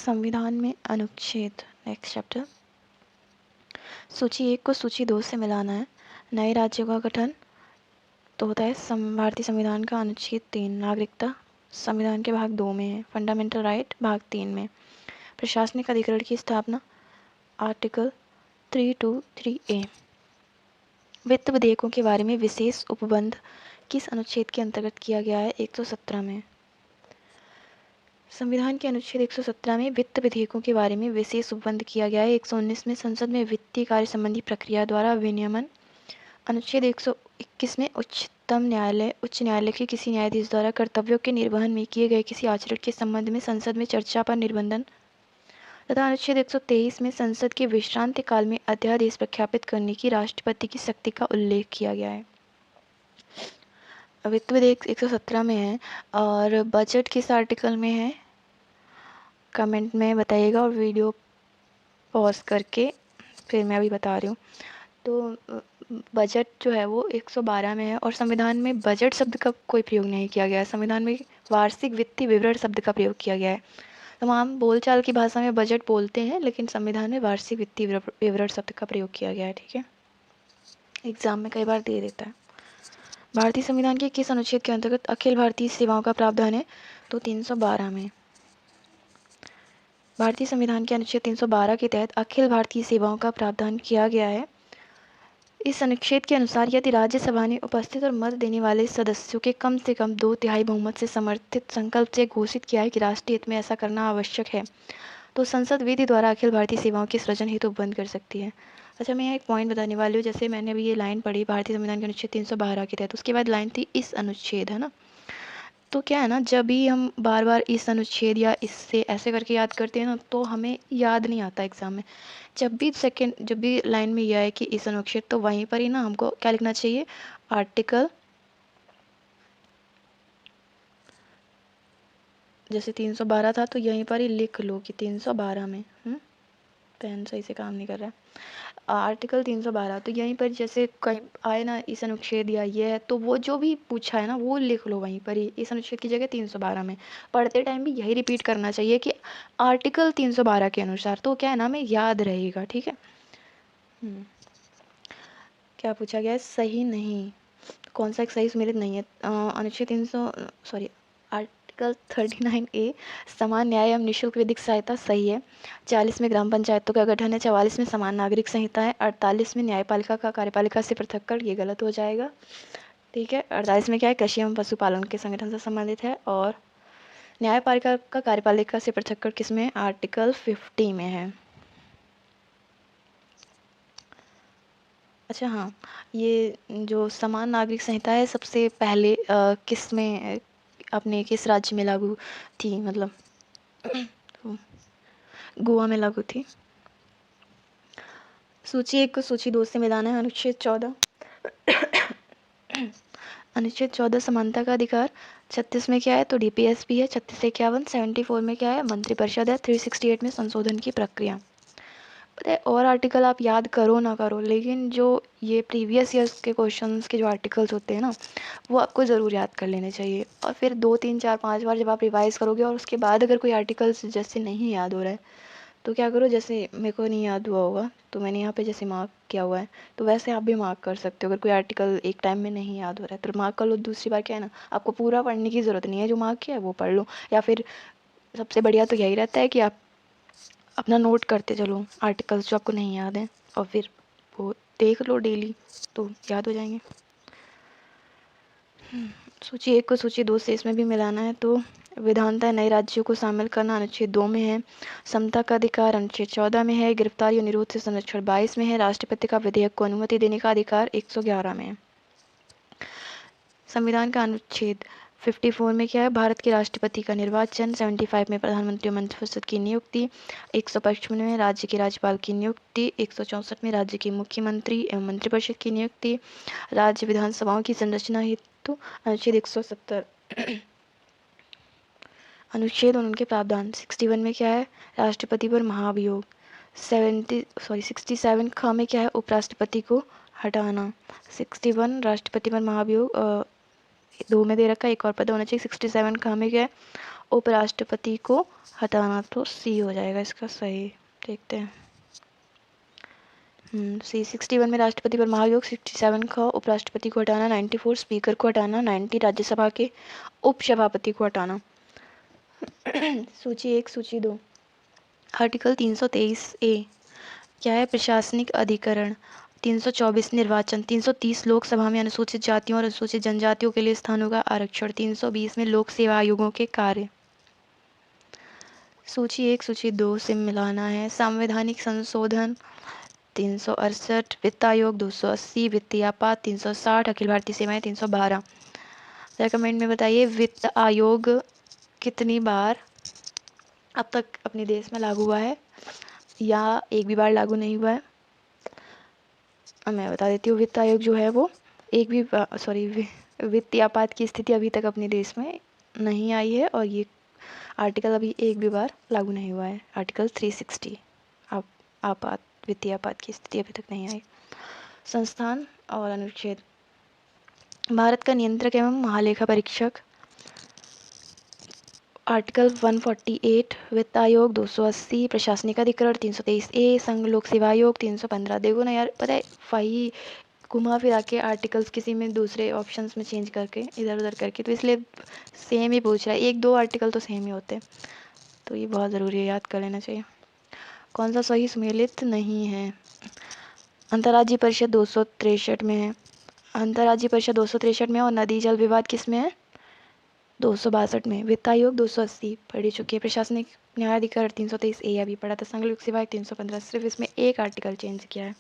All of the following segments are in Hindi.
संविधान में अनुच्छेद। Next chapter. सूची 1 को सूची 2 से मिलाना है। नए राज्यों का गठन तो होता है भारतीय संविधान का अनुच्छेद 3। नागरिकता संविधान के भाग 2 में है। फंडामेंटल राइट भाग 3 में। प्रशासनिक अधिकरण की स्थापना आर्टिकल 323A। वित्त विधेयकों के बारे में विशेष उपबंध किस अनुच्छेद के अंतर्गत किया गया है? 117 में। संविधान के अनुच्छेद 117 में वित्त विधेयकों के बारे में विशेष उपबंध किया गया है। 119 में संसद में वित्तीय कार्य संबंधी प्रक्रिया द्वारा विनियमन। अनुच्छेद 121 में उच्च न्यायालय के किसी न्यायाधीश द्वारा कर्तव्यों के निर्वहन में किए गए किसी आचरण के संबंध में संसद में चर्चा पर निर्बंधन तथा अनुच्छेद 123 में संसद के विश्रांति काल में अध्यादेश प्रख्यापित करने की राष्ट्रपति की शक्ति का उल्लेख किया गया है। वित्त विधेयक 117 में है और बजट किस आर्टिकल में है कमेंट में बताइएगा और वीडियो पॉज करके फिर मैं अभी बता रही हूँ। तो बजट जो है वो 112 में है और संविधान में बजट शब्द का कोई प्रयोग नहीं किया गया है। संविधान में वार्षिक वित्तीय विवरण शब्द का प्रयोग किया गया है। तमाम बोलचाल की भाषा में बजट बोलते हैं लेकिन संविधान में वार्षिक वित्तीय विवरण शब्द का प्रयोग किया गया है। ठीक है, एग्जाम में कई बार दे देता है। भारतीय संविधान के किस अनुच्छेद के अंतर्गत अखिल भारतीय सेवाओं का प्रावधान है? तो 312 में। भारतीय संविधान के अनुच्छेद 312 के तहत अखिल भारतीय सेवाओं का प्रावधान किया गया है। इस अनुच्छेद के अनुसार यदि राज्यसभा ने उपस्थित और मत देने वाले सदस्यों के कम से कम 2/3 बहुमत से समर्थित संकल्प से घोषित किया है कि राष्ट्रीय हित में ऐसा करना आवश्यक है तो संसद विधि द्वारा अखिल भारतीय सेवाओं के सृजन हेतु बंद कर सकती है। अच्छा, मैं यहाँ एक पॉइंट बताने वाली हूँ। जैसे मैंने अभी ये लाइन पढ़ी भारतीय संविधान के अनुच्छेद 312 के तहत, उसके बाद लाइन थी इस अनुच्छेद, है ना। तो क्या है ना, जब भी हम बार बार इस अनुच्छेद या इससे ऐसे करके याद करते हैं ना तो हमें याद नहीं आता एग्जाम में। जब भी लाइन में यह है कि इस अनुच्छेद, तो वहीं पर ही ना हमको क्या लिखना चाहिए? आर्टिकल, जैसे 312 था तो यहीं पर ही लिख लो कि 312 में। पेन सही से काम नहीं कर रहा है। आर्टिकल 312, तो यहीं पर जैसे कहीं आए ना इस अनुच्छेद या ये है तो वो जो भी पूछा है ना वो लिख लो वहीं पर ही, इस अनुच्छेद की जगह 312 में। पढ़ते टाइम भी यही रिपीट करना चाहिए कि आर्टिकल 312 के अनुसार, तो क्या है ना हमें याद रहेगा। ठीक है। क्या पूछा गया है? सही नहीं, कौन सा एक सही सुमेलित नहीं है? अनुच्छेद 39A समान न्याय एवं निःशुल्क विधिक सहायता सही है। 40 में ग्राम पंचायतों का गठन है। 44 में समान नागरिक संहिता है। 48 में न्यायपालिका का कार्यपालिका से पृथक्करण, ये गलत हो जाएगा। ठीक है। 48 में क्या है? कृषि एवं पशुपालन के संगठन से संबंधित है। और न्यायपालिका का कार्यपालिका से पृथक्करण किसमें? आर्टिकल 50 में है। अच्छा हाँ, ये जो समान नागरिक संहिता है सबसे पहले किस में, अपने किस राज्य में लागू थी? मतलब तो गोवा में लागू थी। सूची 1 को सूची 2 से मिलाना है। अनुच्छेद 14 अनुच्छेद 14 समानता का अधिकार। 36 में क्या है? तो DPSP है। 36 से 51, 74 में क्या है? मंत्रिपरिषद है। 368 में संशोधन की प्रक्रिया। पता है, और आर्टिकल आप याद करो ना करो, लेकिन जो ये प्रीवियस ईयर्स के क्वेश्चंस के जो आर्टिकल्स होते हैं ना वो आपको ज़रूर याद कर लेने चाहिए। और फिर 2 3 4 5 बार जब आप रिवाइज़ करोगे और उसके बाद अगर कोई आर्टिकल्स जैसे नहीं याद हो रहा है तो क्या करो, जैसे मेरे को नहीं याद हुआ होगा तो मैंने यहाँ पे जैसे मार्क किया हुआ है तो वैसे आप भी मार्क कर सकते हो। अगर कोई आर्टिकल एक टाइम में नहीं याद हो रहा है तो मार्क कर लो। दूसरी बार क्या है ना, आपको पूरा पढ़ने की ज़रूरत नहीं है, जो मार्क किया है वो पढ़ लो। या फिर सबसे बढ़िया तो यही रहता है कि आप अपना नोट करते चलो आर्टिकल्स जो आपको नहीं याद हैं और फिर वो देख लो डेली तो याद हो जाएंगे। सूची 1 को सूची 2 से इसमें भी मिलाना है। तो विधानतः नए राज्यों को शामिल करना अनुच्छेद 2 में है। समता का अधिकार अनुच्छेद 14 में है। गिरफ्तारी और निरोध से संरक्षण 22 में है। राष्ट्रपति का विधेयक को अनुमति देने का अधिकार 111 में है। संविधान का अनुच्छेद 54 में क्या है? भारत के राष्ट्रपति का निर्वाचन। 75 में प्रधानमंत्री और मंत्रिपरिषद की नियुक्ति। 155 में राज्य के राज्यपाल की नियुक्ति। 164 में राज्य के मुख्यमंत्री एवं मंत्रिपरिषद की नियुक्ति। राज्य विधानसभाओं की संरचना हेतु अनुच्छेद 170 अनुच्छेद और उनके प्रावधान। 61 में क्या है? राष्ट्रपति पर महाभियोग। 67 ख में क्या है? उपराष्ट्रपति को हटाना। 61 राष्ट्रपति पर महाभियोग 2 में दे रखा है, एक और पद होना चाहिए। 67 ख में क्या है? उपराष्ट्रपति को हटाना, तो सी हो जाएगा इसका सही। देखते हैं। सी 61 में राष्ट्रपति पर महाभियोग, 67 का उपराष्ट्रपति को हटाना, 94 स्पीकर को हटाना, 90 राज्यसभा के उपसभापति को हटाना। सूची 1, सूची 2। आर्टिकल 323A क्या है? प्रशासनिक अधिकरण। 324 निर्वाचन। 330 लोकसभा में अनुसूचित जातियों और अनुसूचित जनजातियों के लिए स्थानों का आरक्षण। 320 में लोक सेवा आयोगों के कार्य। सूची 1, सूची 2 से मिलाना है। संवैधानिक संशोधन 368, वित्त आयोग 280, वित्तीय आपात 360, अखिल भारतीय सेवाएं 312। रेकमेंड में बताइए वित्त आयोग कितनी बार अब तक अपने देश में लागू हुआ है या एक भी बार लागू नहीं हुआ है? मैं बता देती हूँ। वित्त आयोग जो है वो एक भी वित्तीय आपात की स्थिति अभी तक अपने देश में नहीं आई है और ये आर्टिकल अभी एक भी बार लागू नहीं हुआ है। आर्टिकल 360 आपात, वित्तीय आपात की स्थिति अभी तक नहीं आई। संस्थान और अनुच्छेद। भारत का नियंत्रक एवं महालेखा परीक्षक आर्टिकल 148, वित्त आयोग 280, प्रशासनिक अधिकरण 323A, संघ लोक सेवा आयोग 315। देखो ना यार, पता है वही घुमा फिरा के आर्टिकल्स किसी में दूसरे ऑप्शंस में चेंज करके इधर उधर करके, तो इसलिए सेम ही पूछ रहा है। एक दो आर्टिकल तो सेम ही होते हैं, तो ये बहुत ज़रूरी है, याद कर लेना चाहिए। कौन सा सही सम्मिलित नहीं है? अंतर्राज्यीय परिषद 263 में है। अंतर्राज्यीय परिषद 263 में और नदी जल विवाद किस में है? 262 में। वित्त आयोग 280 पढ़ी चुकी है। प्रशासनिक न्यायाधिकरण 323A अभी पढ़ा था। संघ लोक सेवा 315, सिर्फ इसमें एक आर्टिकल चेंज किया है।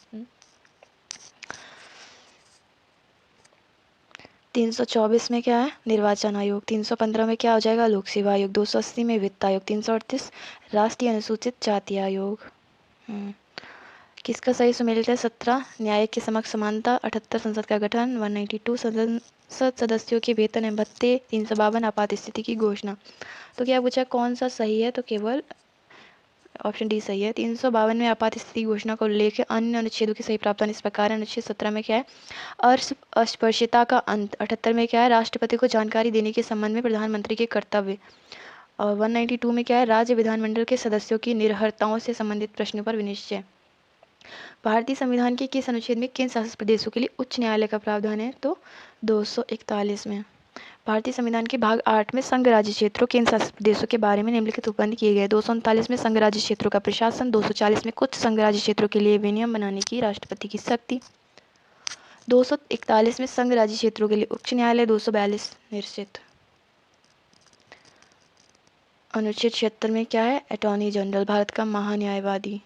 324 में क्या है? निर्वाचन आयोग। 315 में क्या हो जाएगा? लोक सेवा आयोग। 280 में वित्त आयोग। 338 राष्ट्रीय अनुसूचित जाति आयोग। किसका सही सुमेलित है? 17 न्याय के समक्ष समानता, 78 संसद का गठन, 192 संसद सदस्यों के वेतन एवं भत्ते, 352 आपात स्थिति की घोषणा। तो क्या पूछा कौन सा सही है? तो केवल ऑप्शन डी सही है। 352 में आपात स्थिति घोषणा को लेकर अन्य अनुच्छेदों की सही प्रावधान इस प्रकार है। अनुच्छेद 17 में क्या है? अस्पृश्यता का अंत। 78 में क्या है? राष्ट्रपति को जानकारी देने के संबंध में प्रधानमंत्री के कर्तव्य। और 192 में क्या है? राज्य विधानमंडल के सदस्यों की निर्भरताओं से संबंधित प्रश्नों पर विनिश्चय। भारतीय संविधान के किस अनुच्छेद में केंद्र शासित प्रदेशों के लिए उच्च न्यायालय का प्रावधान है? तो 241 में। भारतीय संविधान के भाग 8 में संघ राज्य क्षेत्रों केंद्र शासित प्रदेशों के बारे में निम्नलिखित उपबंध किए गए। 239 में संघ राज्य क्षेत्रों का प्रशासन। 240 में कुछ संघ राज्य क्षेत्रों के लिए विनियम बनाने की राष्ट्रपति की शक्ति। 241 में संघ राज्य क्षेत्रों के लिए उच्च न्यायालय। 242 निश्चित। अनुच्छेद 76 में क्या है? अटॉर्नी जनरल, भारत का महान्यायवादी।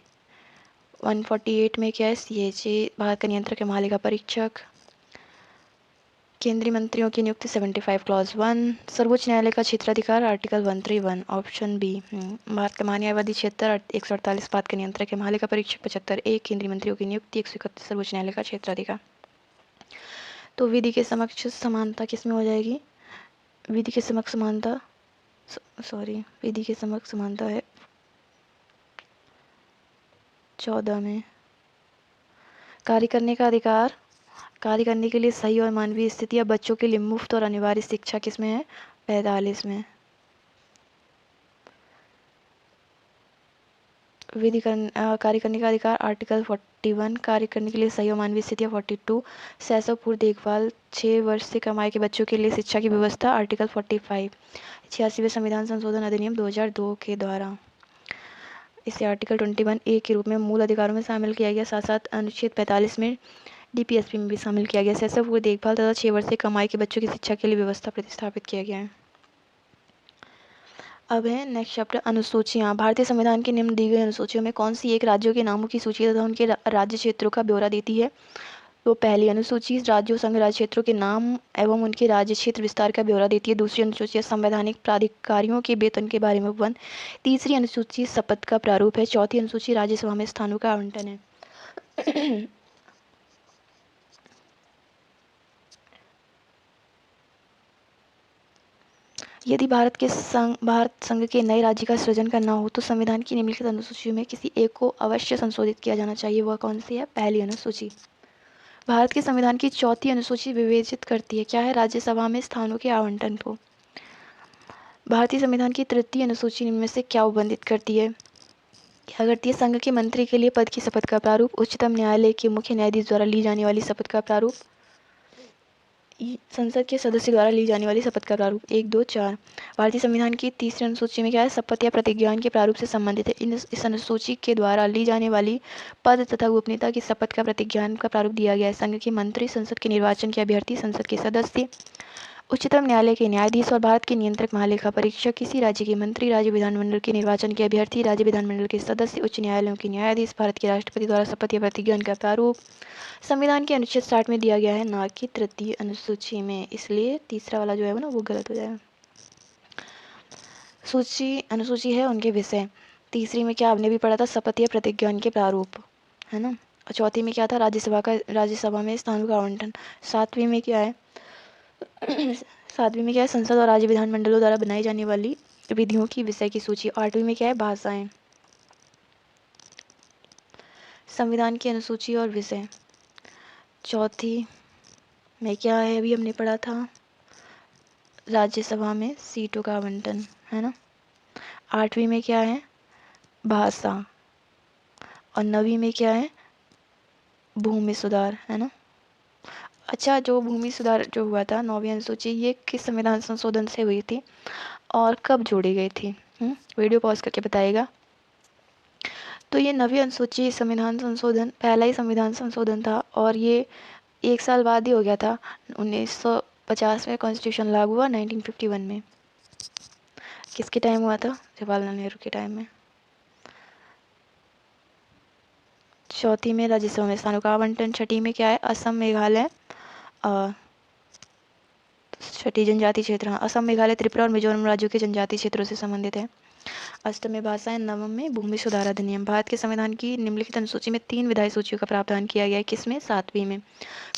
148 में क्या है? CAG, भारत का नियंत्रक है, महालेखा परीक्षक। केंद्रीय मंत्रियों की नियुक्ति 75 क्लॉज 1। सर्वोच्च न्यायालय का क्षेत्राधिकार आर्टिकल 131 ऑप्शन बी। भारत का महान्यायवादी क्षेत्र 148, भारत का नियंत्रक है, महालेखा परीक्षक 75 केंद्रीय मंत्रियों की नियुक्ति 131 सर्वोच्च न्यायालय का क्षेत्राधिकार। तो विधि के समक्ष समानता किसमें हो जाएगी? विधि के समक्ष समानता विधि के समक्ष समानता है 14 में। कार्य करने का अधिकार, कार्य करने के लिए सही और मानवीय स्थिति या बच्चों के लिए मुफ्त और अनिवार्य शिक्षा किसमें है? 45 में। कार्य करने का अधिकार आर्टिकल 41, कार्य करने के लिए सही और मानवीय स्थिति 42, शैशव पूर्व देखभाल 6 वर्ष से कम आयु के बच्चों के लिए शिक्षा की व्यवस्था आर्टिकल 45, 86वें संविधान संशोधन अधिनियम 2002 के द्वारा। इसे आर्टिकल 21A के रूप में मूल अधिकारों में शामिल किया गया। साथ साथ अनुच्छेद 45 में DPSP में भी शामिल किया गया। शैशव पूर्व देखभाल तथा 6 वर्ष से कम आयु के बच्चों की शिक्षा के लिए व्यवस्था प्रतिस्थापित किया गया है। अब है नेक्स्ट चैप्टर अनुसूचियाँ। भारतीय संविधान के निम्न दी गई अनुसूचियों में कौन सी एक राज्यों के नामों की सूची तथा उनके राज्य क्षेत्रों का ब्यौरा देती है? तो पहली अनुसूची राज्यों संघ राज्य क्षेत्रों के नाम एवं उनके राज्य क्षेत्र विस्तार का ब्यौरा देती है। दूसरी अनुसूची संवैधानिक प्राधिकारियों के वेतन के बारे में उपबंध। तीसरी अनुसूची शपथ का प्रारूप है। चौथी अनुसूची राज्यसभा में स्थानों का आवंटन है। यदि भारत संघ के नए राज्य का सृजन करना हो तो संविधान की निम्नलिखित अनुसूचियों में किसी एक को अवश्य संशोधित किया जाना चाहिए। वह कौन सी है? पहली अनुसूची। भारत के संविधान की चौथी अनुसूची विवेचित करती है क्या है? राज्यसभा में स्थानों के आवंटन को। भारतीय संविधान की तृतीय अनुसूची निम्न में से क्या उल्लेखित करती है? क्या करती है? संघ के मंत्री के लिए पद की शपथ का प्रारूप, उच्चतम न्यायालय के मुख्य न्यायाधीश द्वारा ली जाने वाली शपथ का प्रारूप, संसद के सदस्य द्वारा ली जाने वाली शपथ का प्रारूप। 1, 2, 4। भारतीय संविधान की तीसरी अनुसूची में क्या है? शपथ या प्रतिज्ञान के प्रारूप से संबंधित है। इस अनुसूची के द्वारा ली जाने वाली पद तथा गोपनीयता की शपथ का प्रतिज्ञान का प्रारूप दिया गया है। संघ के मंत्री, संसद के निर्वाचन के अभ्यर्थी, संसद के सदस्य, उच्चतम न्यायालय के न्यायाधीश और भारत के नियंत्रक महालेखा परीक्षक, किसी राज्य के मंत्री, राज्य विधानमंडल के निर्वाचन के अभ्यर्थी, राज्य विधानमंडल के सदस्य, उच्च न्यायालयों के न्यायाधीश, भारत के राष्ट्रपति द्वारा शपथ या प्रतिज्ञान का प्रारूप संविधान के अनुच्छेद 60 में दिया गया है, ना कि तृतीय अनुसूची में। इसलिए तीसरा वाला जो है ना वो गलत हो जाएगा। अनुसूची है उनके विषय। तीसरी में क्या आपने भी पढ़ा था? शपथ या प्रतिज्ञान के प्रारूप, है ना। और चौथी में क्या था? राज्यसभा में स्थानों का आवंटन। सातवीं में क्या है? संसद और राज्य विधानमंडलों द्वारा बनाई जाने वाली विधियों की विषय की सूची। 8वीं में क्या है? भाषाएं। संविधान की अनुसूची और विषय। चौथी में क्या है? अभी हमने पढ़ा था राज्यसभा में सीटों का आवंटन, है ना। 8वीं में क्या है? भाषा। और 9वीं में क्या है? भूमि सुधार, है ना। अच्छा, जो भूमि सुधार जो हुआ था 9वीं अनुसूची, ये किस संविधान संशोधन से हुई थी और कब जोड़ी गई थी? वीडियो पॉज करके बताइएगा। तो ये 9वीं अनुसूची संविधान संशोधन पहला ही संविधान संशोधन था और ये 1 साल बाद ही हो गया था। 1950 में कॉन्स्टिट्यूशन लागू हुआ, 1951 में। किसके टाइम हुआ था? जवाहरलाल नेहरू के टाइम में। चौथी में राज्यसभा में स्थानों का आवंटन। छठी में क्या है? असम मेघालय छठी जनजाति क्षेत्र। असम मेघालय त्रिपुरा और मिजोरम राज्यों के जनजाति क्षेत्रों से संबंधित है। अष्टम में भाषाएं। नवम में भूमि सुधार अधिनियम। भारत के संविधान की निम्नलिखित अनुसूची में 3 विधायी सूचियों का प्रावधान किया गया है। किसमें? 7वीं में।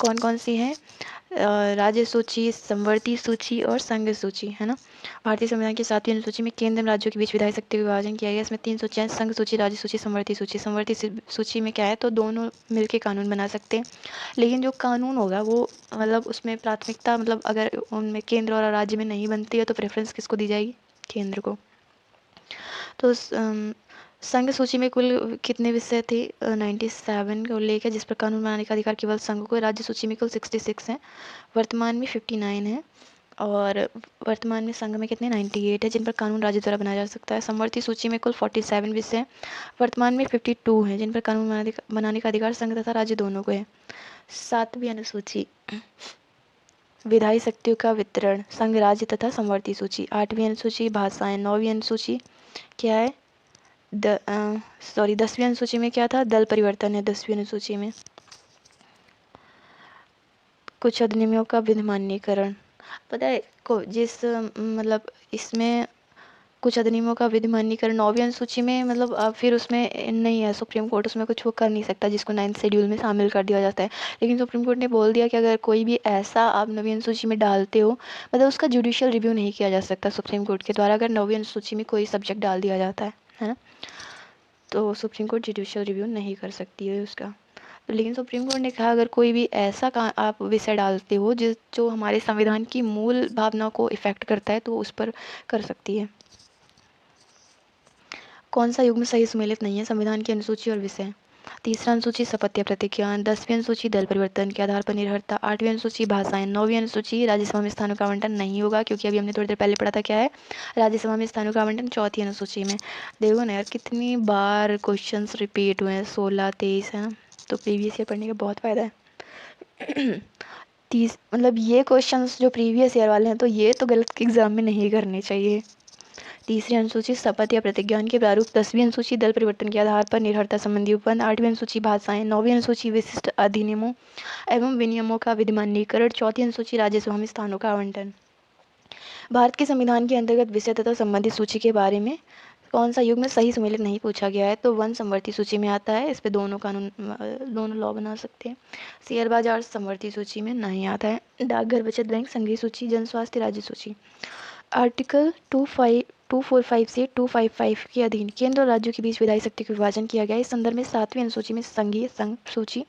कौन कौन सी है? राज्य सूची, संवर्ती सूची और संघ सूची, है ना। भारतीय संविधान की 7वीं अनुसूची में केंद्र एवं राज्यों के बीच विधायी शक्ति का विभाजन किया गया। इसमें 3 सूचियां: संघ सूची, राज्य सूची, संवर्ती सूची। संवर्ती सूची में क्या है? तो दोनों मिलकर कानून बना सकते हैं, लेकिन जो कानून होगा वो मतलब उसमें प्राथमिकता, मतलब अगर उनमें केंद्र और राज्य में नहीं बनती है तो प्रेफरेंस किसको दी जाएगी? केंद्र को। तो संघ सूची में कुल कितने विषय थे? 97 का उल्लेख है, जिस पर कानून बनाने का अधिकार केवल संघ को। राज्य सूची में कुल 66 हैं, वर्तमान में 59 है, और वर्तमान में संघ में कितने? 98 है, जिन पर कानून राज्य द्वारा बनाया जा सकता है। संवर्ती सूची में कुल 47 विषय हैं, वर्तमान में 52 हैं, जिन पर कानून बनाने का अधिकार संघ तथा राज्य दोनों को है। 7वीं अनुसूची विधायी शक्तियों का वितरण, संघ, राज्य तथा संवर्ती सूची। 8वीं अनुसूची भाषाएं। 9वीं अनुसूची क्या है? 10वीं अनुसूची में क्या था? दल परिवर्तन है। 10वीं अनुसूची में कुछ अधिनियमों का विधिमान्यीकरण। पता है को जिस मतलब इसमें कुछ अधिनियमों का विधिमान्यीकरण 9वीं अनुसूची में, मतलब फिर उसमें नहीं है, सुप्रीम कोर्ट उसमें कुछ वो कर नहीं सकता, जिसको 9th शेड्यूल में शामिल कर दिया जाता है। लेकिन सुप्रीम कोर्ट ने बोल दिया कि अगर कोई भी ऐसा आप 9वीं अनुसूची में डालते हो, मतलब उसका जुडिशियल रिव्यू नहीं किया जा सकता सुप्रीम कोर्ट के द्वारा, अगर 9वीं अनुसूची में कोई सब्जेक्ट डाल दिया जाता है ना, तो सुप्रीम कोर्ट जुडिशियल रिव्यू नहीं कर सकती है उसका। लेकिन सुप्रीम कोर्ट ने कहा अगर कोई भी ऐसा आप विषय डालते हो जो हमारे संविधान की मूल भावना को इफेक्ट करता है, तो उस पर कर सकती है। कौन सा युग्म सही सुमेलित नहीं है? संविधान की अनुसूची और विषय। तीसरा अनुसूची शपथ या प्रतिज्ञान। 10वीं अनुसूची दल परिवर्तन के आधार पर निर्भरता। 8वीं अनुसूची भाषाएं। 9वीं अनुसूची राज्यसभा में स्थानों का आवंटन नहीं होगा, क्योंकि अभी हमने थोड़ी देर पहले पढ़ा था क्या है? राज्यसभा में स्थानों का आवंटन। चौथी अनुसूची में देखो ना यार कितनी बार क्वेश्चन रिपीट हुए हैं, 16, 23, है ना, तो प्रीवियस ईयर पढ़ने का बहुत फायदा है। मतलब ये क्वेश्चंस जो प्रीवियस ईयर वाले हैं, तो ये तो गलत एग्जाम में नहीं करने चाहिए। तीसरी अनुसूची शपथ या प्रतिज्ञान के प्रारूप। 10वीं अनुसूची दल परिवर्तन के आधार पर निर्भरता संबंधी उपबंध। 8वीं अनुसूची भाषाएं। 9वीं अनुसूची विशिष्ट अधिनियमों एवं विनियमों का विधिमान्यीकरण। चौथी अनुसूची राज्यसभा में स्थानों का आवंटन। भारत के संविधान के अंतर्गत विषय तथा संबंधित सूची के बारे में कौन सा युग्म सही सम्मिलित नहीं पूछा गया है? तो वन संवर्ती सूची में आता है, इस पे दोनों लॉ बना सकते हैं। शेयर बाजार संवर्ती सूची में नहीं आता है। डाकघर, बचत बैंक, संघीय सूची, जन स्वास्थ्य राज्य सूची। आर्टिकल 245 से 255 के अधीन केंद्र और राज्यों के बीच विधायी शक्ति का विभाजन किया गया। इस संदर्भ में 7वीं अनुसूची में संघीय संघ सूची,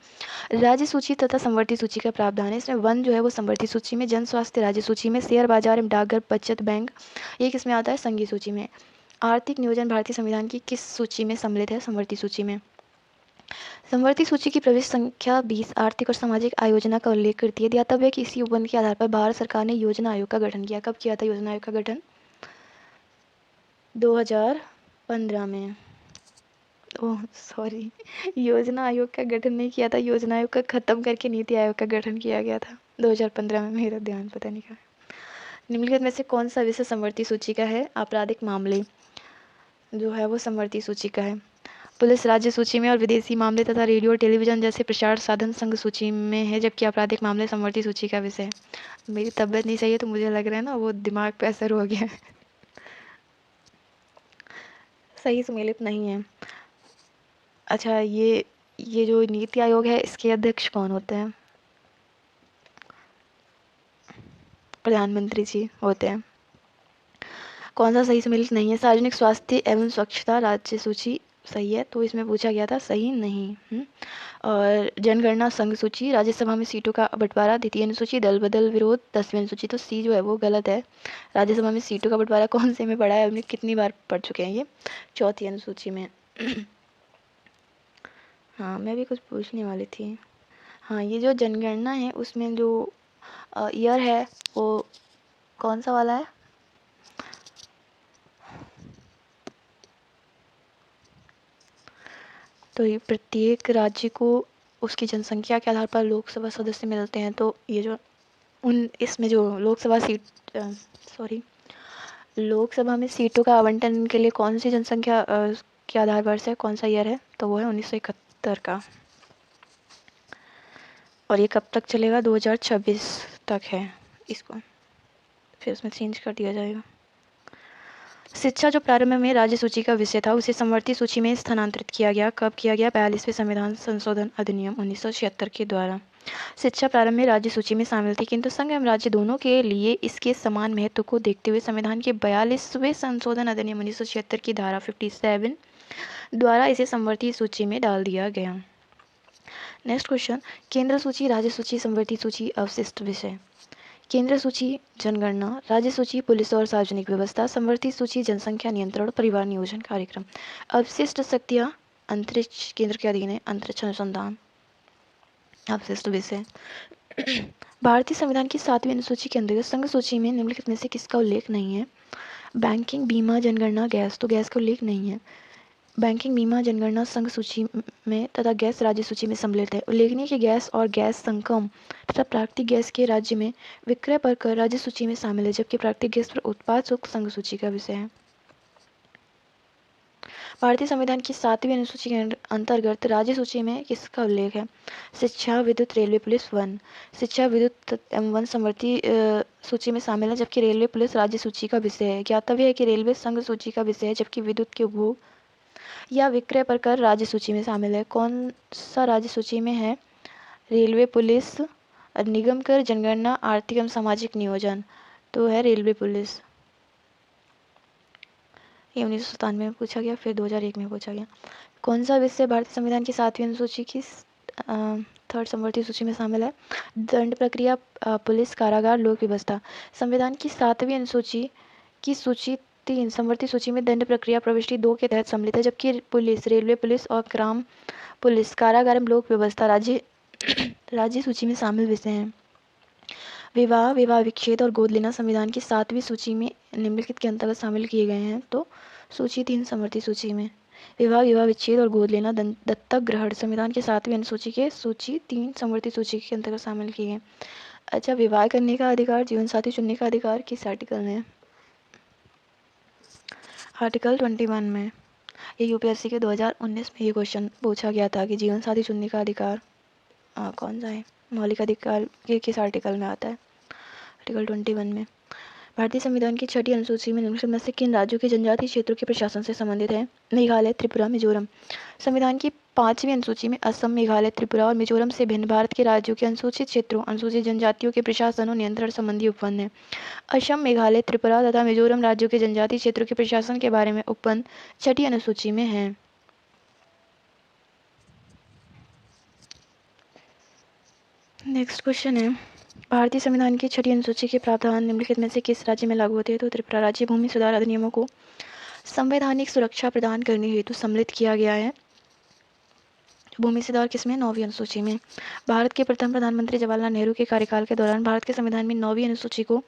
राज्य सूची तथा संवर्ती सूची का प्रावधान है। इसमें 1 जो है वो संवर्ती सूची में, जन स्वास्थ्य राज्य सूची में, शेयर बाजार एवं डाकघर बचत बैंक ये किसमें आता है? संघीय सूची में। आर्थिक नियोजन भारतीय संविधान की किस सूची में सम्मिलित है? संवर्ती सूची में। संवर्ती सूची की प्रविष्टि संख्या 20 आर्थिक और सामाजिक आयोजना का उल्लेख करती है। ज्ञातव्य है कि इसी उपबंध के आधार पर भारत सरकार ने योजना आयोग का गठन किया। कब किया था योजना आयोग का गठन? 2015 में। ओह सॉरी, योजना आयोग का गठन नहीं किया था, योजना आयोग का खत्म करके नीति आयोग का गठन किया गया था 2015 में। मेरा ध्यान पता नहीं कहाँ। निम्नलिखित में से कौन सा विषय संवर्ती सूची का है? आपराधिक मामले जो है वो संवर्ती सूची का है। पुलिस राज्य सूची में और विदेशी मामले तथा रेडियो और टेलीविजन जैसे प्रसार साधन संघ सूची में है, जबकि आपराधिक मामले संवर्ती सूची का विषय है। मेरी तबीयत नहीं सही है तो मुझे लग रहा है ना वो दिमाग पे असर हो गया है। सही सम्मिलित नहीं है। अच्छा, ये जो नीति आयोग है इसके अध्यक्ष कौन होते हैं? प्रधानमंत्री जी होते हैं। कौन सा सही सम्मिलित नहीं है? सार्वजनिक स्वास्थ्य एवं स्वच्छता राज्य सूची सही है, तो इसमें पूछा गया था, सही नहीं। और जनगणना संघ सूची, राज्यसभा में सीटों का बंटवारा द्वितीय अनुसूची, दल बदल विरोध 10वीं अनुसूची, तो सी जो है वो गलत है। राज्यसभा में सीटों का बंटवारा कौन से में पढ़ा है? हमने कितनी बार पढ़ चुके हैं ये? चौथी अनुसूची में। हाँ, मैं भी कुछ पूछने वाली थी। हाँ, ये जो जनगणना है उसमें जो ईयर है वो कौन सा वाला है? तो ये प्रत्येक राज्य को उसकी जनसंख्या के आधार पर लोकसभा सदस्य मिलते हैं। तो ये जो इसमें जो लोकसभा में सीटों का आवंटन के लिए कौन सी जनसंख्या के आधार पर से कौन सा ईयर है? तो वो है 1971 का। और ये कब तक चलेगा? 2026 तक है इसको, फिर उसमें चेंज कर दिया जाएगा। शिक्षा जो प्रारंभ में राज्य सूची का विषय था उसे संवर्ती सूची में स्थानांतरित किया गया। कब किया गया? 42वें संविधान संशोधन अधिनियम 1976 के द्वारा। शिक्षा प्रारंभ में राज्य सूची में शामिल थी, किंतु संघ एवं राज्य दोनों के लिए इसके समान महत्व को देखते हुए संविधान के 42वें संशोधन अधिनियम 1976 की धारा 57 द्वारा इसे संवर्ती सूची में डाल दिया गया। नेक्स्ट क्वेश्चन, केंद्र सूची, राज्य सूची, संवर्ती सूची, अवशिष्ट विषय। केंद्र सूची जनगणना, राज्य सूची पुलिस और सार्वजनिक व्यवस्था, संवर्ती सूची जनसंख्या नियंत्रण और परिवार नियोजन कार्यक्रम। अवशिष्ट शक्तियाँ अंतरिक्ष केंद्र के अधीन है, अंतरिक्ष अनुसंधान। अवशिष्ट विषय। भारतीय संविधान की 7वीं अनुसूची के अंतर्गत संघ सूची में निम्नलिखित में से किसका उल्लेख नहीं है? बैंकिंग, बीमा, जनगणना, गैस, तो गैस का उल्लेख नहीं है। बैंकिंग, बीमा, जनगणना संघ सूची में तथा गैस राज्य सूची में सम्मिलित है। उल्लेखनीय कि गैस और गैस संकम तथा प्राकृतिक गैस के राज्य में विक्रय पर कर राज्य सूची में शामिल है, जबकि प्राकृतिक गैस पर उत्पाद शुल्क संघ सूची का विषय है। भारतीय संविधान की 7वीं अनुसूची के अंतर्गत राज्य सूची में किसका उल्लेख है? शिक्षा, विद्युत, रेलवे, पुलिस, वन। शिक्षा, विद्युत एवं वन संवर्ती सूची में शामिल है, जबकि रेलवे, पुलिस राज्य सूची का विषय है। ज्ञातव्य है कि रेलवे संघ सूची का विषय है, जबकि विद्युत के उपभोग या विक्रय पर कर राज्य सूची में शामिल है। कौन सा राज्य सूची में है? रेलवे, पुलिस, निगम कर, जनगणना, आर्थिक एवं सामाजिक नियोजन, तो है रेलवे पुलिस। ये 1997 में पूछा गया, फिर 2001 में पूछा गया। कौन सा विषय भारतीय संविधान की 7वीं अनुसूची की थर्ड संवर्ती सूची में शामिल है? दंड प्रक्रिया, पुलिस, कारागार, लोक व्यवस्था। संविधान की 7वीं अनुसूची की सूची 3 संवर्ती सूची में दंड प्रक्रिया प्रविष्टि 2 के तहत सम्मिलित है, जबकि पुलिस, रेलवे पुलिस और ग्राम पुलिस, कारागार एवं लोक व्यवस्था राज्य सूची में शामिल विषय हैं। विवाह, विवाह विच्छेद और गोद लेना संविधान की 7वीं सूची में निम्नलिखित के अंतर्गत शामिल किए गए हैं। तो सूची 3 संवर्ती सूची में विवाह, विवाह विच्छेद और गोद लेना, दत्तक ग्रहण संविधान की 7वीं अनुसूची के सूची 3 संवर्ती सूची के अंतर्गत शामिल किए गए। अच्छा, विवाह करने का अधिकार, जीवन साथी चुनने का अधिकार किस आर्टिकल में? आर्टिकल 21 में। ये यूपीएससी के 2019 में ये क्वेश्चन पूछा गया था कि जीवन साथी चुनने का अधिकार कौन सा है, मौलिक अधिकार के किस आर्टिकल में आता है? आर्टिकल 21 में। भारतीय संविधान की छठी अनुसूची में निम्नलिखित में से किन राज्यों के जनजातीय क्षेत्रों के प्रशासन से संबंधित है? मेघालय, त्रिपुरा, मिजोरम। संविधान की 5वीं अनुसूची में असम, मेघालय, त्रिपुरा और मिजोरम से भिन्न भारत के राज्यों के अनुसूचित क्षेत्रों, अनुसूचित जनजातियों के प्रशासन और नियंत्रण संबंधी उपबंध है। असम, मेघालय, त्रिपुरा तथा मिजोरम राज्यों के जनजातीय क्षेत्रों के प्रशासन के बारे में उपबंध छठी अनुसूची में है। नेक्स्ट क्वेश्चन है, भारतीय संविधान की छठी अनुसूची के प्रावधान निम्नलिखित में से किस राज्य में लागू होते हैं? तो त्रिपुरा राज्य भूमि सुधार अधिनियमों को संवैधानिक सुरक्षा प्रदान करने हेतु सम्मिलित किया गया है। भूमि सुधार किसमें? 9वीं अनुसूची में। भारत के प्रथम प्रधानमंत्री जवाहरलाल नेहरू के कार्यकाल के दौरान भारत के संविधान में 9वीं अनुसूची को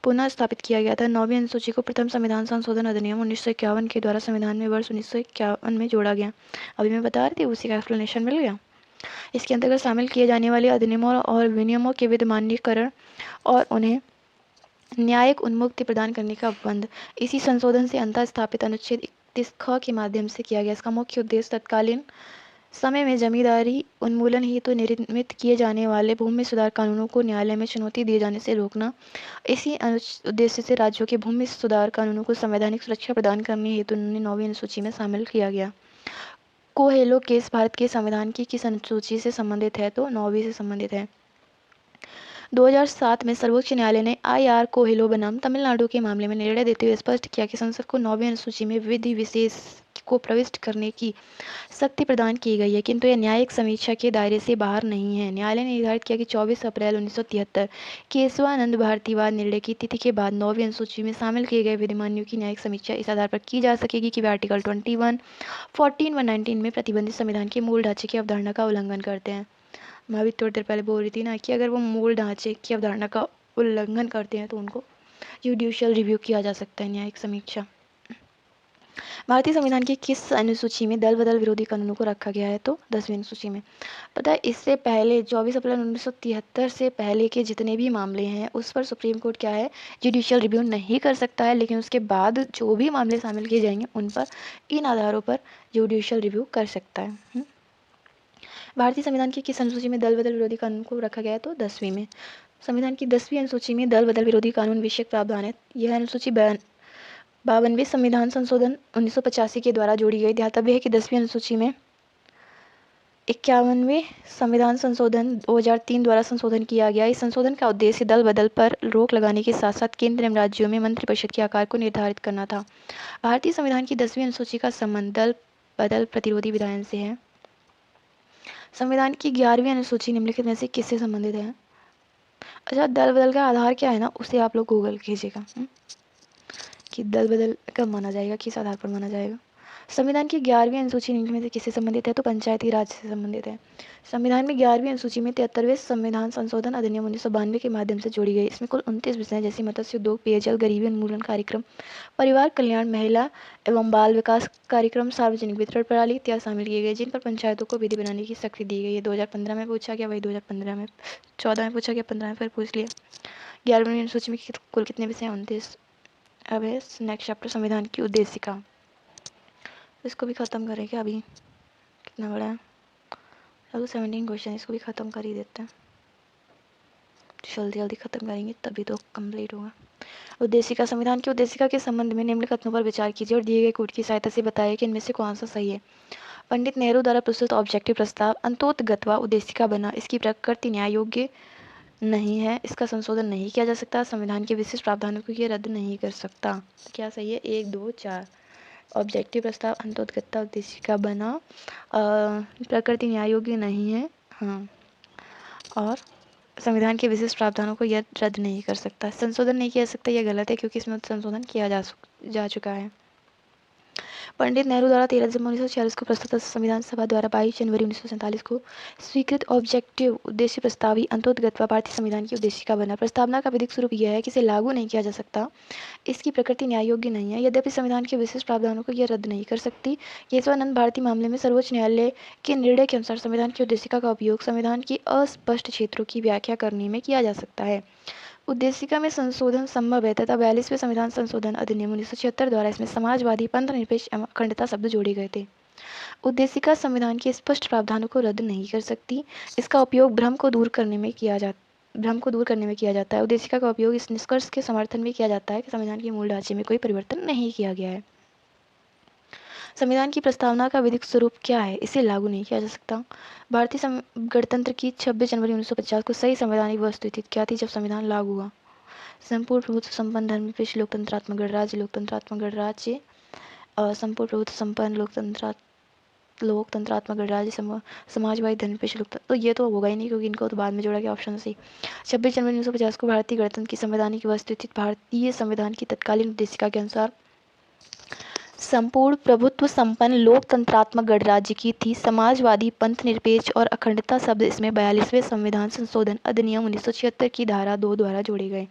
पुनः स्थापित किया गया था। 9वीं अनुसूची को प्रथम संविधान संशोधन अधिनियम 1951 के द्वारा संविधान में वर्ष 1951 में जोड़ा गया। अभी मैं बता रही थी, उसी का एक्सप्लेनेशन मिल गया। इसके अंतर्गत शामिल किए जाने वाले अधिनियमों और विनियमों के विधिमान्यीकरण और उन्हें न्यायिक उन्मुक्ति प्रदान करने का उपबंध इसी संशोधन से अंतः स्थापित अनुच्छेद 31 ख के माध्यम से किया गया। इसका मुख्य उद्देश्य तत्कालीन समय में जमींदारी उन्मूलन हेतु निर्मित किए जाने वाले भूमि सुधार कानूनों को न्यायालय में चुनौती दिए जाने से रोकना। इसी उद्देश्य से राज्यों के भूमि सुधार कानूनों को संवैधानिक सुरक्षा प्रदान करने हेतु उन्हें 9वीं अनुसूची में शामिल किया गया। कोहेलो केस भारत के संविधान की किस अनुसूची से संबंधित है? तो 9वीं से संबंधित है। 2007 में सर्वोच्च न्यायालय ने IR कोहेलो बनाम तमिलनाडु के मामले में निर्णय देते हुए स्पष्ट किया कि संसद को 9वीं अनुसूची में विधि विशेष को प्रविष्ट करने की शक्ति प्रदान की गई है, किंतु यह न्यायिक समीक्षा के दायरे से बाहर नहीं है। न्यायालय ने निर्धारित किया कि 24 अप्रैल 1973 केशवानंद भारतीवाद निर्णय की तिथि के बाद 9वीं अनुसूची में शामिल किए गए विधिमान्यों की न्यायिक समीक्षा इस आधार पर की जा सकेगी कि वे आर्टिकल 21, 14 व 19 में प्रतिबंधित संविधान के मूल ढांचे की अवधारणा का उल्लंघन करते हैं। मैं अभी थोड़ी देर पहले बोल रही थी ना कि अगर वो मूल ढांचे की अवधारणा का उल्लंघन करते हैं तो उनको जुडिशियल रिव्यू किया जा सकता है, न्यायिक समीक्षा। भारतीय संविधान की किस अनुसूची में दल बदल विरोधी कानूनों को रखा गया है? तो 10वीं अनुसूची में। पता है, इससे पहले 24 अप्रैल 1973 से पहले के जितने भी मामले हैं उस पर सुप्रीम कोर्ट क्या है, जुडिशियल रिव्यू नहीं कर सकता है, लेकिन उसके बाद जो भी मामले शामिल किए जाएंगे उन पर इन आधारों पर जुडिशियल रिव्यू कर सकता है। भारतीय संविधान की किस अनुसूची में दल बदल विरोधी कानून को रखा गया है? तो 10वीं में। संविधान की 10वीं अनुसूची में दल बदल विरोधी कानून विषयक प्रावधान है। यह अनुसूची 52वें संविधान संशोधन 1985 के द्वारा जोड़ी गई। ध्यातव्य है कि 10वीं अनुसूची में 51वें संविधान संशोधन 2003 द्वारा संशोधन किया गया। इस संशोधन का उद्देश्य दल बदल पर रोक लगाने के साथ साथ केंद्र एवं राज्यों में मंत्रिपरिषद के आकार को निर्धारित करना था। भारतीय संविधान की 10वीं अनुसूची का संबंध दल बदल प्रतिरोधी विधायन से है। संविधान की 11वीं अनुसूची निम्नलिखित में से किससे संबंधित है? अच्छा, दल बदल का आधार क्या है ना, उसे आप लोग गूगल कीजिएगा कि दल बदल कब माना जाएगा, किस आधार पर माना जाएगा। संविधान की 11वीं अनुसूची निम्न में से किससे संबंधित है? तो पंचायती राज से संबंधित है। संविधान में 11वीं अनुसूची में 73वें संविधान संशोधन अधिनियम 1992 के माध्यम से जोड़ी गई। इसमें कुल 29 विषय जैसे मत्स्य उद्योग, पेयजल, गरीबी उन्मूलन कार्यक्रम, परिवार कल्याण, महिला एवं बाल विकास कार्यक्रम, सार्वजनिक वितरण प्रणाली इत्यादि शामिल किए गए, जिन पर पंचायतों को विधि बनाने की शक्ति दी गई है। 2015 में पूछा गया, वही 2015 में 14 में पूछा गया, 15 में फिर पूछ लिया। 11वीं अनुसूची में कुल कितने विषय? 29। अब है नेक्स्ट चैप्टर संविधान की उद्देशिका। इसको भी ख़त्म करेंगे, अभी कितना बड़ा है। चलो 17 क्वेश्चन, इसको भी ख़त्म कर ही देते हैं, जल्दी जल्दी ख़त्म करेंगे तभी तो कंप्लीट होगा। उद्देशिका। संविधान की उद्देशिका के संबंध में निम्न कथनों पर विचार कीजिए और दिए गए कोड की सहायता से बताइए कि इनमें से कौन सा सही है। पंडित नेहरू द्वारा प्रस्तुत ऑब्जेक्टिव प्रस्ताव अंतोतगत्वा उद्देशिका बना। इसकी प्रकृति न्याय योग्य नहीं है, इसका संशोधन नहीं किया जा सकता, संविधान के विशिष्ट प्रावधानों को ये रद्द नहीं कर सकता। तो क्या सही है? 1, 2, 4। ऑब्जेक्टिव प्रस्ताव अंतोतगत्वा उद्देशिका बना, प्रकृति न्याय योग्य नहीं है, हाँ, और संविधान के विशिष्ट प्रावधानों को यह रद्द नहीं कर सकता। संशोधन नहीं किया जा सकता, यह गलत है क्योंकि इसमें संशोधन किया जा चुका है। पंडित नेहरू द्वारा 13 दिसंबर 1946 को प्रस्तुत संविधान सभा द्वारा 22 जनवरी 1947 को स्वीकृत ऑब्जेक्टिव उद्देश्य प्रस्तावी अंतोतगत्वा भारतीय संविधान की उद्देशिका बना। प्रस्तावना का विधिक स्वरूप यह है कि इसे लागू नहीं किया जा सकता, इसकी प्रकृति न्याय योग्य नहीं है, यद्यपि संविधान के विशिष्ट प्रावधानों को यह रद्द नहीं कर सकती। केशवानंद भारती मामले में सर्वोच्च न्यायालय के निर्णय के अनुसार संविधान की उद्देशिका का उपयोग संविधान की अस्पष्ट क्षेत्रों की व्याख्या करने में किया जा सकता है। उद्देशिका में संशोधन संभव है तथा 42वें संविधान संशोधन अधिनियम 1976 द्वारा इसमें समाजवादी, पंथनिरपेक्ष एवं अखंडता शब्द जोड़े गए थे। उद्देशिका संविधान के स्पष्ट प्रावधानों को रद्द नहीं कर सकती, इसका उपयोग भ्रम को दूर करने में किया भ्रम को दूर करने में किया जाता है। उद्देशिका का उपयोग इस निष्कर्ष के समर्थन में किया जाता है कि संविधान के मूल ढांचे में कोई परिवर्तन नहीं किया गया है। संविधान की प्रस्तावना का विधिक स्वरूप क्या है? इसे लागू नहीं किया जा सकता। भारतीय गणतंत्र की 26 जनवरी 1950 को सही संवैधानिक वस्तुस्थिति क्या थी जब संविधान लागू हुआ? संपूर्ण प्रभुत्व संपन्न धर्मनिरपेक्ष लोकतंत्रात्मक गणराज्य, लोकतंत्रात्मक गणराज्य, संपूर्ण प्रभुत्व संपन्न लोकतंत्रात्मक गणराज्य, समाजवादी धर्मनिरपेक्ष लोकतंत्र। तो ये तो होगा ही नहीं क्योंकि इनको तो बाद में जोड़ा गया ऑप्शन सी। 26 जनवरी 1950 को भारतीय गणतंत्र की संवैधानिक वस्तुस्थिति भारतीय संविधान की तत्कालीन उद्देशिका के अनुसार संपूर्ण प्रभुत्व संपन्न लोकतंत्रात्मक गणराज्य की थी। समाजवादी, पंथ निरपेक्ष और अखंडता शब्द इसमें 42वें संविधान संशोधन अधिनियम 1976 की धारा 2 द्वारा जोड़े गए।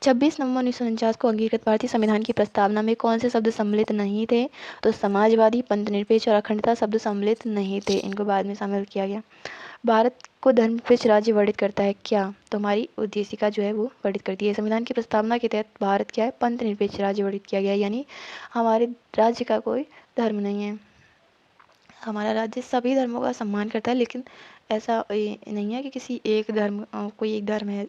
26 नवंबर 1949 को अंगीकृत भारतीय संविधान की प्रस्तावना में कौन से शब्द सम्मिलित नहीं थे? तो समाजवादी, पंथ निरपेक्ष और अखंडता शब्द सम्मिलित नहीं थे, इनको बाद में शामिल किया गया। भारत को धर्मनिरपेक्ष राज्य वर्णित करता है क्या? तो हमारी उद्देशिका जो है वो वर्णित करती है। संविधान की प्रस्तावना के तहत भारत क्या है? पंथ निरपेक्ष राज्य वर्णित किया गया, यानी हमारे राज्य का कोई धर्म नहीं है। हमारा राज्य सभी धर्मों का सम्मान करता है, लेकिन ऐसा नहीं है कि किसी एक धर्म कोई एक धर्म है,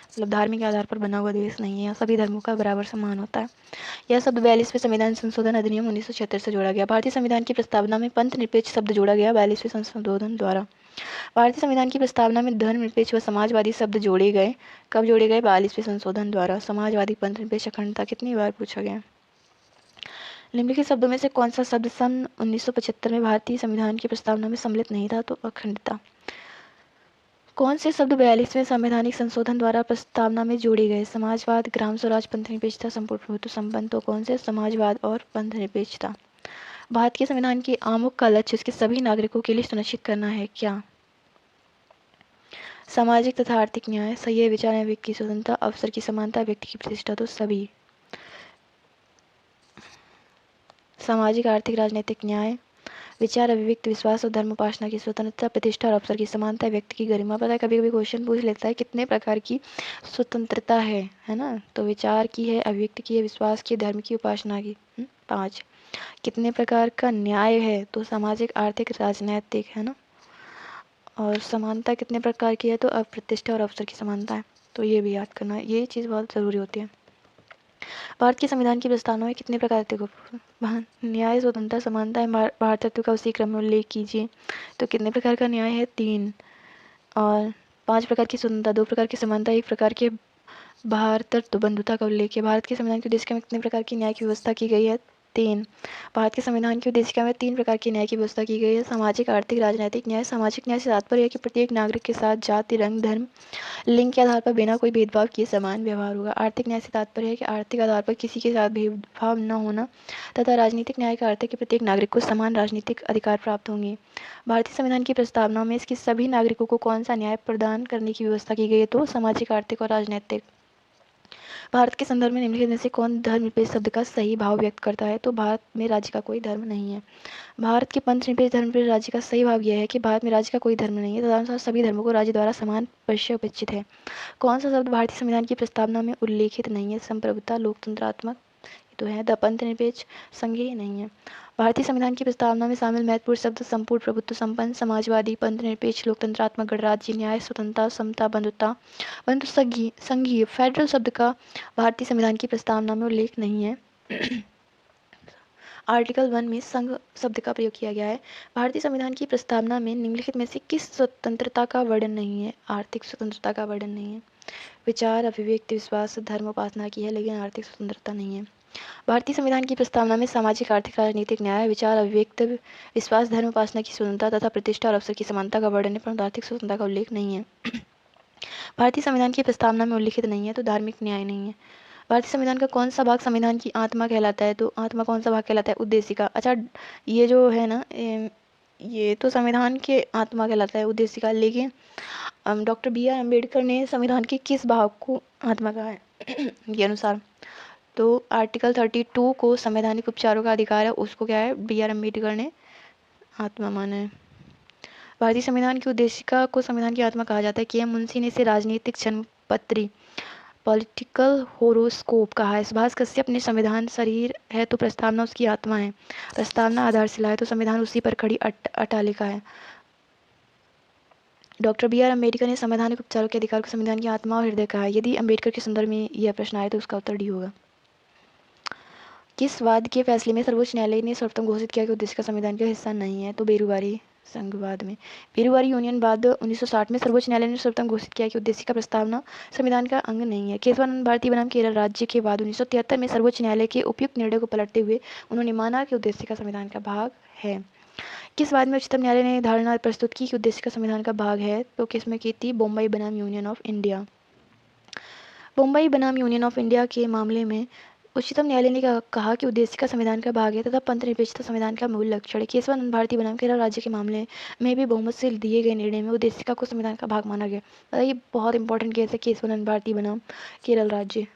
मतलब धार्मिक आधार पर बना हुआ देश नहीं है। यहाँ सभी धर्मों का बराबर सम्मान होता है। यह शब्द 42वें संविधान संशोधन अधिनियम 1976 से जोड़ा गया। भारतीय संविधान की प्रस्तावना में पंथ निरपेक्ष शब्द जोड़ा गया 42वें संशोधन द्वारा। भारतीय संविधान की प्रस्तावना में धर्मनिरपेक्ष व समाजवादी शब्द जोड़े गए। कब जोड़े गए? 42वें संशोधन द्वारा। समाजवादी, पंथ निरपेक्ष, अखंडता कितनी बार पूछा गया? निम्नलिखित शब्दों में से कौन सा शब्द सन 1975 में भारतीय संविधान की प्रस्तावना में सम्मिलित नहीं था? तो अखंडता। कौन से शब्द 42वें संवैधानिक संशोधन द्वारा प्रस्तावना में जोड़े गए? समाजवाद, ग्राम स्वराज, पंथ निरपेक्षता, संपूर्ण प्रभुत्व संपन्न। तो कौन से? समाजवाद और पंथ निरपेक्षता। भारत के संविधान के आमुख का लक्ष्य उसके सभी नागरिकों के लिए सुनिश्चित करना है क्या? सामाजिक तथा आर्थिक न्याय, सही विचार एवं व्यक्ति की स्वतंत्रता, अवसर की समानता, व्यक्ति की प्रतिष्ठा। तो सभी। सामाजिक, आर्थिक, राजनीतिक न्याय, विचार, अभिव्यक्ति, विश्वास और धर्म उपासना की स्वतंत्रता, प्रतिष्ठा और अवसर की समानता, व्यक्ति की गरिमा। पता है कभी कभी क्वेश्चन पूछ लेता है कितने प्रकार की स्वतंत्रता है ना? तो विचार की है, अभिव्यक्ति की है, विश्वास की, धर्म की, उपासना की। 5। कितने प्रकार का न्याय है? तो सामाजिक, आर्थिक, राजनैतिक, है ना? और समानता कितने प्रकार की है? तो प्रतिष्ठा और अवसर की समानता है। तो ये भी याद करना है, ये चीज़ बहुत ज़रूरी होती है। भारत के संविधान की प्रस्तावना में कितने प्रकार थे? न्याय, स्वतंत्रता, समानता है, भारतत्व का उसी क्रम में उल्लेख कीजिए। तो कितने प्रकार का न्याय है? 3। और 5 प्रकार की स्वतंत्रता, 2 प्रकार की समानता, 1 प्रकार के भारतत्व बंधुता का उल्लेख है। भारत के संविधान की उद्देशिका में कितने प्रकार की न्याय की व्यवस्था की गई है? 3। भारत के संविधान की उद्देशिका में 3 प्रकार की न्याय की व्यवस्था की गई है। सामाजिक, आर्थिक, राजनीतिक न्याय। सामाजिक न्याय से तात्पर्य है कि प्रत्येक नागरिक के साथ जाति, रंग, धर्म, लिंग के आधार पर बिना कोई भेदभाव किए समान व्यवहार होगा। आर्थिक न्याय से तात्पर्य है कि आर्थिक आधार पर किसी के साथ भेदभाव न होना। तथा राजनीतिक न्याय का अर्थ है कि प्रत्येक नागरिक को समान राजनीतिक अधिकार प्राप्त होंगे। भारतीय संविधान की प्रस्तावना में इसके सभी नागरिकों को कौन सा न्याय प्रदान करने की व्यवस्था की गई है? तो सामाजिक, आर्थिक और राजनीतिक। भारत के संदर्भ में निम्नलिखित में से कौन धर्मनिरपेक्ष शब्द का सही भाव व्यक्त करता है? तो भारत में राज्य का कोई धर्म नहीं है। भारत के पंथ निरपेक्ष धर्मनिरपेक्ष राज्य का सही भाव यह है कि भारत में राज्य का कोई धर्म नहीं है, तदनुसार सभी धर्मों को राज्य द्वारा समान परिचय अपेक्षित है। कौन सा शब्द भारतीय संविधान की प्रस्तावना में उल्लेखित नहीं है? संप्रभुता, लोकतंत्रात्मक, तो है। द पंथ निरपेक्ष, संघीय नहीं है। भारतीय संविधान की प्रस्तावना में शामिल महत्वपूर्ण शब्द संपूर्ण प्रभुत्व संपन्न, समाजवादी, पंथ निरपेक्ष, लोकतंत्रात्मक गणराज्य, न्याय, स्वतंत्रता, समता, बंधुता, परंतु संघीय फेडरल शब्द का भारतीय संविधान की प्रस्तावना में उल्लेख नहीं है। आर्टिकल 1 में संघ शब्द का प्रयोग किया गया है। भारतीय संविधान की प्रस्तावना में निम्नलिखित में से किस स्वतंत्रता का वर्णन नहीं है? आर्थिक स्वतंत्रता का वर्णन नहीं है। विचार, अभिव्यक्ति, विश्वास, धर्म उपासना की है, लेकिन आर्थिक स्वतंत्रता नहीं है। भारतीय संविधान की प्रस्तावना में सामाजिक, आर्थिक, राजनीतिक न्याय, विचार, अभिव्यक्ति, विश्वास, धर्म उपासना की स्वतंत्रता तथा प्रतिष्ठा और अवसर की समानता का वर्णन है, परंतु आर्थिक स्वतंत्रता का उल्लेख नहीं है। भारतीय संविधान की प्रस्तावना में उल्लिखित नहीं है, तो धार्मिक न्याय नहीं है। भारतीय संविधान का कौन सा भाग संविधान की आत्मा कहलाता है? तो आत्मा कौन सा भाग कहलाता है? उद्देशिका। अच्छा, ये जो है ना, ये तो संविधान के आत्मा कहलाता है, उद्देशिका, लेकिन डॉक्टर B.R. अम्बेडकर ने संविधान के किस भाग को आत्मा कहा है के अनुसार? तो आर्टिकल 32 को संवैधानिक उपचारों का अधिकार है, उसको क्या है? B.R. अम्बेडकर ने आत्मा माना है। भारतीय संविधान की उद्देशिका को संविधान की आत्मा कहा जाता है। के.एम. मुंशी ने इसे राजनीतिक जन्मपत्री, पॉलिटिकल होरोस्कोप कहा है। सुभाष कश्यप ने संविधान शरीर है तो प्रस्तावना उसकी आत्मा है, प्रस्तावना आधारशिला है तो संविधान उसी पर खड़ी अटालिका है। डॉक्टर बी आर अम्बेडकर ने संवैधानिक उपचारों के अधिकार को संविधान की आत्मा और हृदय कहा है। यदि अम्बेडकर के संदर्भ में यह प्रश्न आए तो उसका उत्तर डी होगा। किस वाद के फैसले में सर्वोच्च न्यायालय ने सर्वोत्तम घोषित किया कि उद्देश्य का संविधान का हिस्सा नहीं है? तो बेरूवारी संघवाद में। बेरूवारी यूनियन वाद 1960 में सर्वोच्च न्यायालय ने सर्वोत्तम घोषित किया कि उद्देश्य का प्रस्तावना संविधान का अंग नहीं है। केशवानंद भारती बनाम केरल राज्य के बाद 1973 में सर्वोच्च न्यायालय के उपयुक्त निर्णय को पलटते हुए उन्होंने माना कि उद्देश्य का संविधान का भाग है। किस वाद में उच्चतम न्यायालय ने धारणा प्रस्तुत की कि उद्देश्य का संविधान का भाग है? तो किसमें की थी? बम्बई बनाम यूनियन ऑफ इंडिया। बम्बई बनाम यूनियन ऑफ इंडिया के मामले में उच्चतम न्यायालय ने कहा कि उद्देश्य का संविधान का भाग है तथा पंथनिरपेक्षता संविधान का मूल लक्षण है। केशवानंद भारती बनाम केरल राज्य के मामले में भी बहुमत से दिए गए निर्णय में उद्देशिका को संविधान का भाग माना गया। बताइए, बहुत इंपॉर्टेंट केस है केशवानंद भारती बनाम केरल राज्य।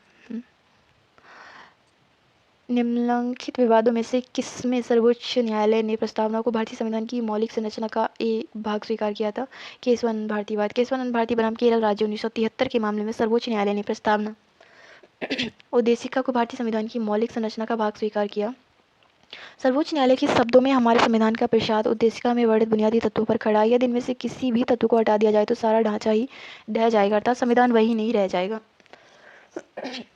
निम्नलिखित विवादों में से किसमें सर्वोच्च न्यायालय ने प्रस्तावना को भारतीय संविधान की मौलिक संरचना का एक भाग स्वीकार किया था? केशवानंद भारती वाद। केशवानंद भारती बनाम केरल राज्य 1973 के मामले में सर्वोच्च न्यायालय ने प्रस्तावना उद्देशिका को भारतीय संविधान की मौलिक संरचना का भाग स्वीकार किया। सर्वोच्च न्यायालय के शब्दों में हमारे संविधान का प्रसाद उद्देशिका में वर्णित बुनियादी तत्वों पर खड़ा है। यदि इनमें से किसी भी तत्व को हटा दिया जाए तो सारा ढांचा ही ढह जाएगा, अर्थात संविधान वही नहीं रह जाएगा,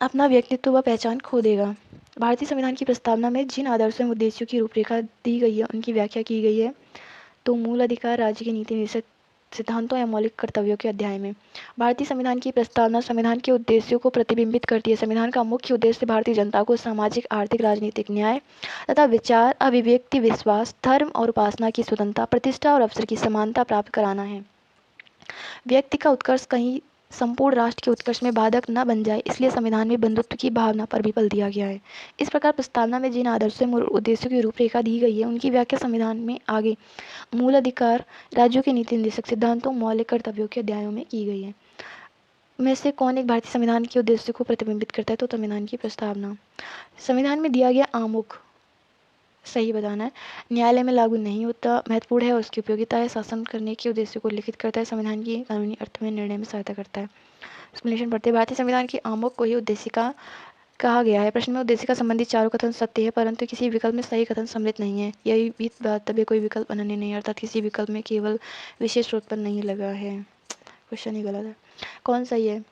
अपना व्यक्तित्व व पहचान खो देगा। भारतीय संविधान की प्रस्तावना में जिन आदर्शों एवं उद्देश्यों की रूपरेखा दी गई है उनकी व्याख्या की गई है। तो मूल अधिकार, राज्य की नीति निषेध, सिद्धांतों या मौलिक कर्तव्यों के अध्याय में भारतीय संविधान की प्रस्तावना संविधान के उद्देश्यों को प्रतिबिंबित करती है। संविधान का मुख्य उद्देश्य भारतीय जनता को सामाजिक, आर्थिक, राजनीतिक न्याय तथा विचार, अभिव्यक्ति, विश्वास, धर्म और उपासना की स्वतंत्रता, प्रतिष्ठा और अवसर की समानता प्राप्त कराना है। व्यक्ति का उत्कर्ष कहीं संपूर्ण राष्ट्र के उत्कर्ष में बाधक न बन जाए, इसलिए संविधान में बंधुत्व की भावना पर भी बल दिया गया है। इस प्रकार प्रस्तावना में जिन आदर्शों और उद्देश्यों की रूपरेखा दी गई है उनकी व्याख्या संविधान में आगे मूल अधिकार, राज्यों के नीति निर्देशक सिद्धांतों, मौलिक कर्तव्यों के अध्यायों में की गई है। में से कौन एक भारतीय संविधान के उद्देश्य को प्रतिबिंबित करता है? तो संविधान की प्रस्तावना। संविधान में दिया गया आमुख सही बताना है। न्यायालय में लागू नहीं होता, महत्वपूर्ण है, उसकी उपयोगिता है, शासन करने के उद्देश्य को उल्लिखित करता है, संविधान की कानूनी अर्थ में निर्णय में सहायता करता है। एक्सप्लेनेशन पढ़ते हैं। भारतीय संविधान की आमुख को ही उद्देशिका कहा गया है। प्रश्न में उद्देशिका संबंधी चारों कथन सत्य है, परंतु किसी विकल्प में सही कथन सम्मिलित नहीं है। यही भी बात तभी कोई विकल्प अनन्य नहीं है, अर्थात किसी विकल्प में केवल विशेष स्रोत पर नहीं लगा है। क्वेश्चन ही गलत है। कौन सही है?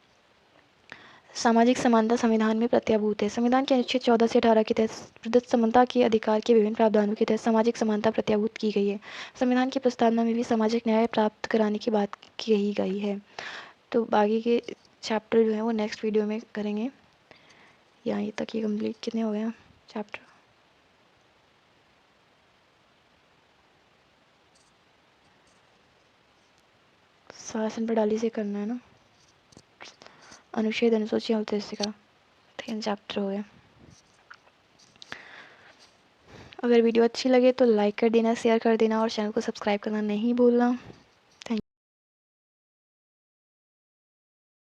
सामाजिक समानता संविधान में प्रत्याभूत है। संविधान के अनुच्छेद 14 से 18 के तहत प्रदत्त समानता के अधिकार के विभिन्न प्रावधानों के तहत सामाजिक समानता प्रत्याभूत की गई है। संविधान की प्रस्तावना में भी सामाजिक न्याय प्राप्त कराने की बात कही गई है। तो बाकी के चैप्टर जो है वो नेक्स्ट वीडियो में करेंगे। यहाँ तक ये कंप्लीट कितने हो गए चैप्टर? शासन प्रणाली से करना है ना, अनुच्छेद, अनुसूची, उद्देशिका, 3 चैप्टर हो गए। अगर वीडियो अच्छी लगे तो लाइक कर देना, शेयर कर देना और चैनल को सब्सक्राइब करना नहीं भूलना।